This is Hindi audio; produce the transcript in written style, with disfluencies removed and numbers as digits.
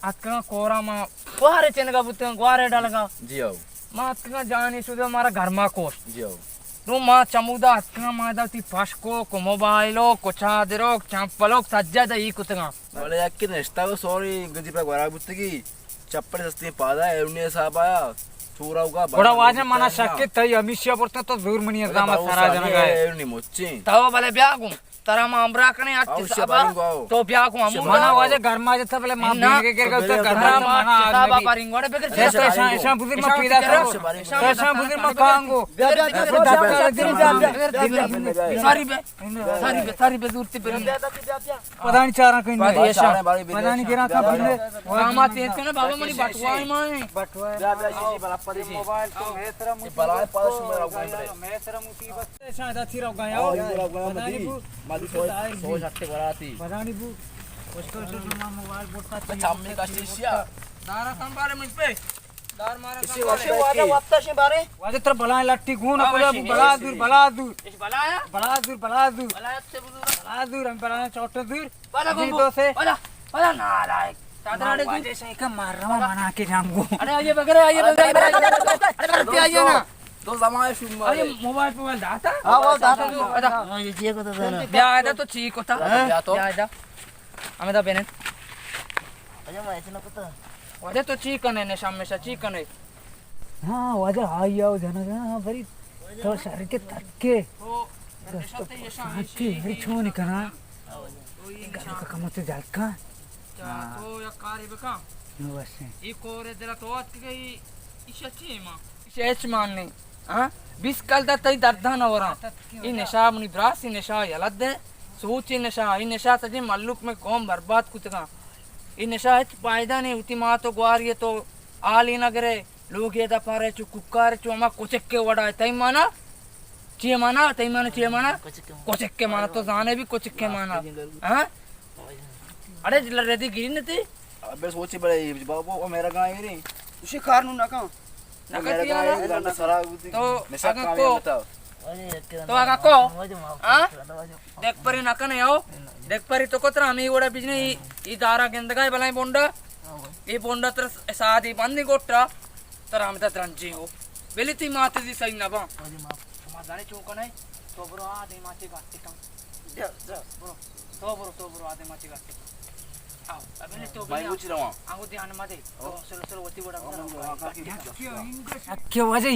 अतका कोरा मा क्वारे चेनगा बुते क्वारे डालगा जी आओ मा अतका जानी सुदे हमारा घर मा कोस जी आओ नु मा चमुदा अतका मा दाती पास्को को मोबाइलो को चादरो चंपलो सज्जदा ई कुतगा वाले याक्की नेस्ता को सॉरी गजी पे गरा बुते की चप्पल सस्ती पादा एउने साबाया चूरा होगा बड़ा वाजन मना शक्के तई अमिष्या पड़ता तो दूर मनी दामा सारा जन गए एउने मोच्ची ताव भले ब्यागू तरा मा अमरा कने आती साबा तो ब्यागू हम मना वाजे घर मा जता भले मा बिन के तो घर मा मना साबा परिंगोड़े बेकर ऐसा बुजुर्ग मा पीदा करो ऐसा बुजुर्ग मा कांगो सारी बे दूरती पर पता नहीं चारा कहीं पता नहीं गिरा था बिन कामा तेज के ना बाबा मनी बटवाई माए बटवाई मोबाइल तो मेसरा मुसी बलाए पास में मैं तेरा मुसीबत ऐसा दा थी रह गया मादी सो झटके बराती परानी बू उसको जो मोबाइल बोलता चामने का शीशिया दारा संभाले मुझ पे दार मारा संभाले वाजा वापता से बारे वाजे तर बला लट्टी गुण अपने बला दूर इस बलाया बला दूर हम बला छोटे दूर जी तो से बला नालायक तादराड़े दूर जैसे का मार रहा मना के जामगो अरे आइए अरे आइए ना तो जमाए शुमा अरे मोबाइल दाता हां वो दाता ये जी को तो ब्याह आया तो ठीक होता ब्याह तो आया हमें तो बेने अरे मैं ऐसे ना पता वाजे तो चिकन है ने शाम में चिकन है हां वाजे हाई आओ जना हां बड़ी तो शरीर के तक्के तो ये मेरी छोनी कना का कमते जालका तो या कारी बका बस ये कोरे जरा तो आज के इच्छा मां शेच मानने हाँ 20 कल तई दर्दान वरा ई नशा मुनि ब्रास ई नशा यलद्दे सूची नशा ई नशा तजे मल्लुक में कौम बर्बाद कुतगा ई नशा है फायदा नहीं उती मा तो ग्वारिये तो आली नगरे लोग ये दा पारे चु कुक्कार चु मा कोचक्के वडा तई माना चे माना कोचक्के माना तो जाने भी कोचक्के माना हां अरे रेदी गिरी न थी अबे सोची बड़े बाबू मेरा गांव ही नहीं उसी कारण ना का नकतिया ना सरा तो आगा को हां देख परी नकने आओ देख परी तो कोतरा मी ओडा बिजने ई दारा गेंदगाय बलाई बोंडा ई बोंडा तर सादी बंदी गोट्टा तर हम त त्रंजी हो बेलिती माते दी सही ना बा समाधाने चौकने तो बरो आदे माते गाते का तो बरो आदे माते गाते आओ अबे तो भाई पूछ रहा हूं आगो ध्यान मत दे तो चलो वती गोडा क्या वजह